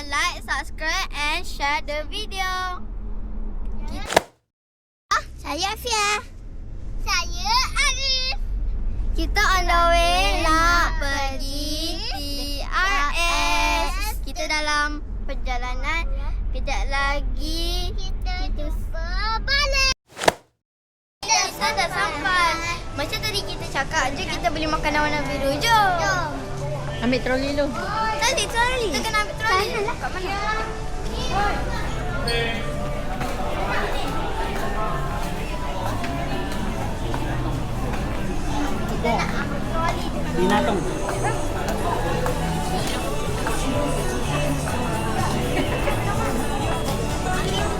like, subscribe and share the video. Saya Afia. Saya Arif. Kita on the way nak pergi TRS. Kita dalam perjalanan. Kejap lagi kita balik. Kita dah sampai. Macam tadi kita cakap je kita beli makanan warna biru. Jom. Ambil troli lu. Troli. Kita kena ambil troli. Kat mana? Kita nak ambil troli. Binatang.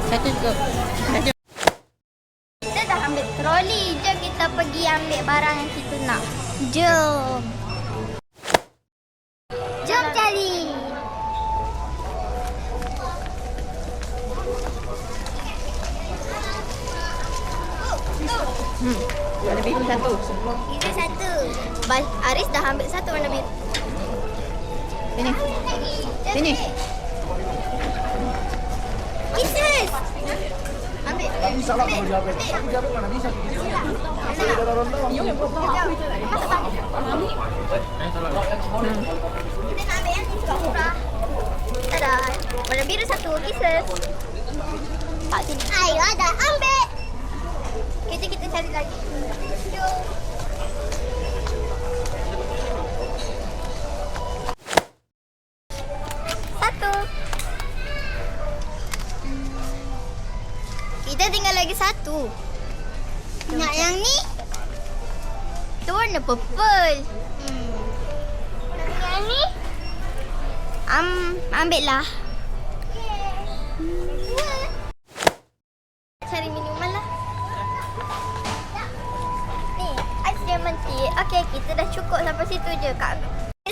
Satu cukup. Kita dah ambil troli. Jom kita pergi ambil barang yang kita nak. Jom. Jom cari. Warna biru satu. Biru satu. Aris dah ambil satu warna biru. Sini. Sini. Kisses. Ambil. Bisa lah kalau diambil. Aku diambil mana bisa. Saya dah ronda. Kita nak ambil yang ni sebab murah. Tada. Warna biru satu. Kisses. Tak sini. Ayo dah ambil. Kita cari lagi. Jom. Satu. Kita tinggal lagi satu. Nak yang ni? Tu warna purple. Yang ni? Ambil lah. Cari minuman lah. Ni, ais lemon tea. Okey, kita dah cukup sampai situ je, Kak.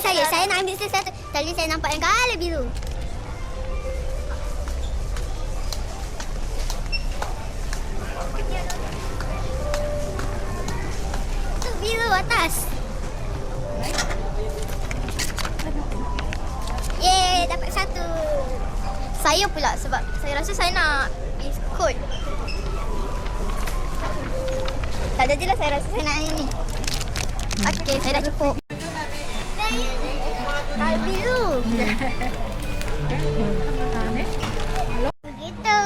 Saya nak ambil satu. Tadi saya nampak yang colour biru. Tu biru atas. Yeay, dapat satu. Saya pula sebab saya rasa saya nak biskut. Tak jadilah saya rasa saya nak ini. Okey, saya dah cukup. Colour biru. Begitu.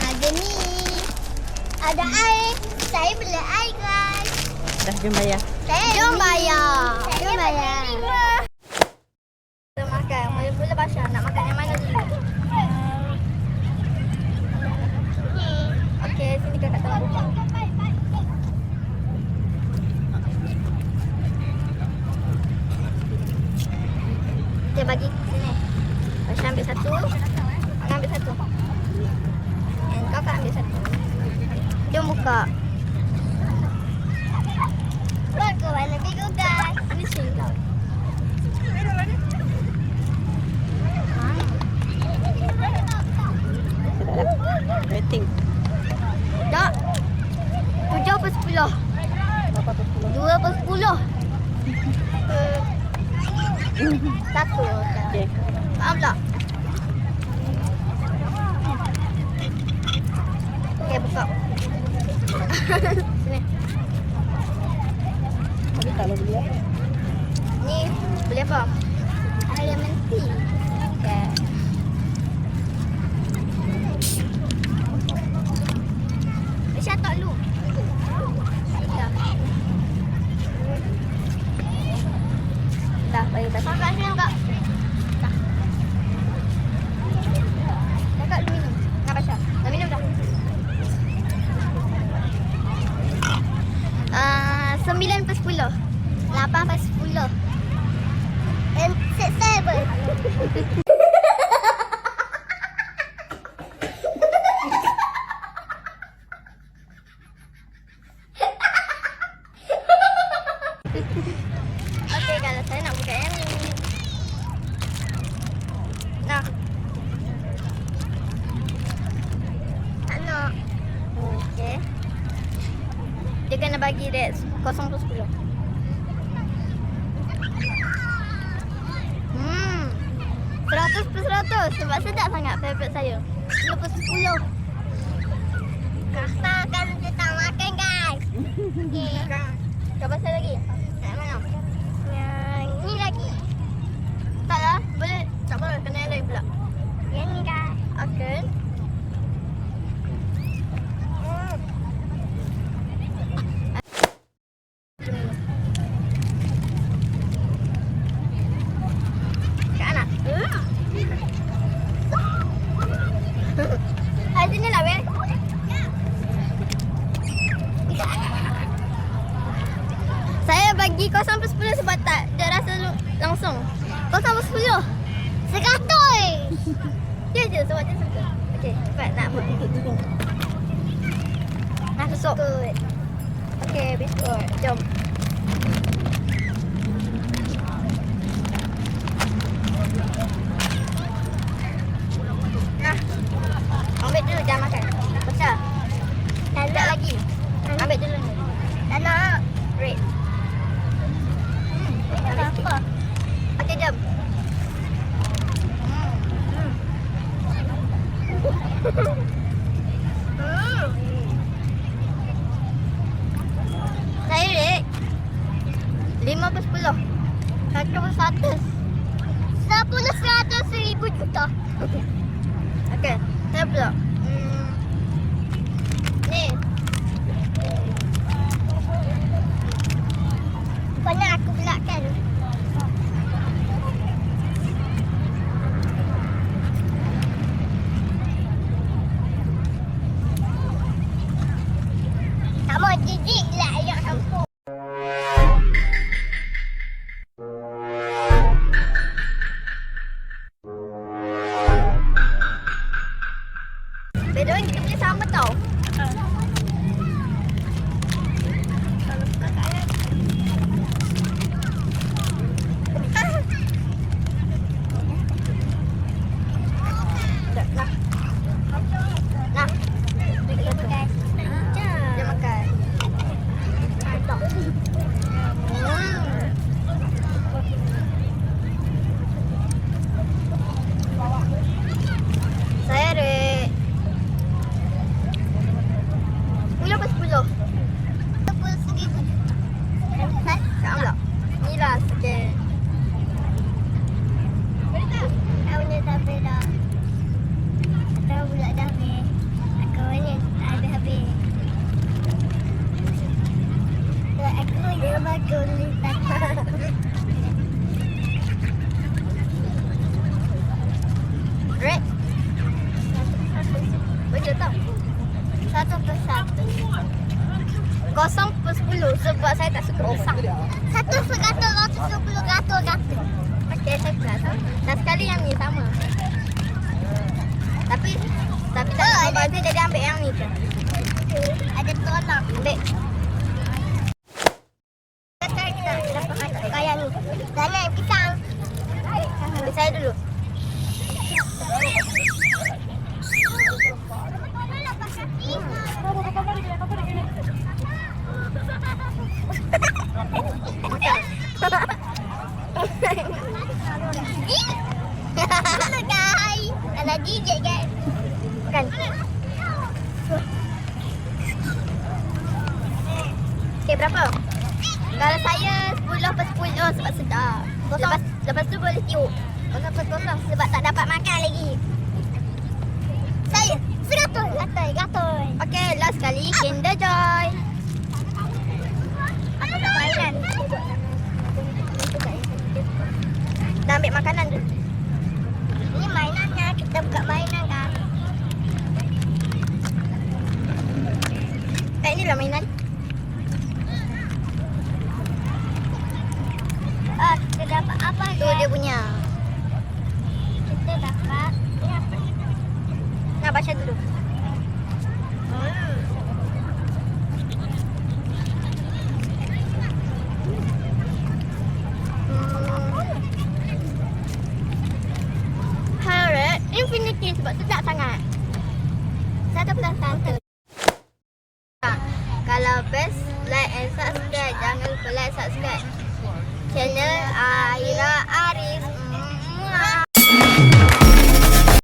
Ada ni. Ada air. Saya beli air, guys. Dah, jom bayar. Jom bayar. Jom bayar. Kita makan. Mula-mula Basha nak makan yang mana dulu? Okey, sini kakak tolong buka. Dia bagi sini. Basha ambil satu. Kakak ambil satu. And kakak ambil satu. Jom buka. Logo warna biru, guys. Ini sini. Rating. Tak. 7/10. 2/10. Satu. Okey. Faham tak? Okey, buka. Sini. Tapi kalau beli apa? Ni, beli apa? Air lemon tea. Okey. Aisyah tak lu. Dah, bagi tak. Kakak sini enggak? Dah. Kakak lu minum. Nak Basha? Dah minum dah? 9/10. 8/10. And 7. Okey, kalau saya nak buka yang ni. Nah. Tak nak. Okey. Dia kena bagi dia 0/10. beratus sebab sedap sangat favorite saya. 10/10. Kakak akan kita makan guys. Okey. Kau pasal lagi? Tak mana? Yang ni lagi. Tak lah, boleh. Tak boleh, kena yang lain pula. Yang ni guys. Okey. Kak Ana. Hai sini lah, Bel. Saya bagi 0/10 sebab tak ada rasa langsung. 0/10. 100. Dia je sebab dia suka. Okey, cepat nak buat. Nak susuk. Okey, biskut. Jom. Nah. Ambil dulu jangan makan. Besar. Tak lagi. Ambil dulu ni. Tak nak. Red. Apa? Okey, jom. Saya rate 5/10. 1/100. 10/100 1,000 juta. Okey, saya pula. Ni. Banyak aku pula kan. Tak mau jijik lah ayam campur. Beda kita punya sama tau. Nah. Dia makan. Saya rate 10/10. 10/1000. Tak pula. Ni lah sikit. Aku ni tak bela. Tahu pula dah habis. Aku ni tak ada habis. Aku dia makan ni tak. Red. Betul tak? 1/100. 0/10 sebab saya tak suka pisang. 1/100. Okey, saya pula tahu. Dan sekali yang ni sama. Tapi tak ada jadi ambil yang ni je. Ada tolak. Ambil. Sekarang kita dapat makan kaya ni. Dan yang pisang. Ambil saya dulu. Guys, ada DJ guys. Kan. Okey, berapa? Kalau saya 10/10 sebab sedap. Lepas tu boleh tiup. 0/0 sebab tak dapat makan lagi. Saya 100. Okey, last sekali Kinder Joy. Aku nak mainan. Dah ambil makanan tu. Ini mainannya, kita buka mainan kan. Inilah mainan. Kita dapat apa tu dia punya? Kita dapat ni apa? Nak baca dulu. Parrot Infinity sebab sedap sangat. 1/100. Kalau best, like and subscribe. Jangan lupa like, subscribe channel Aira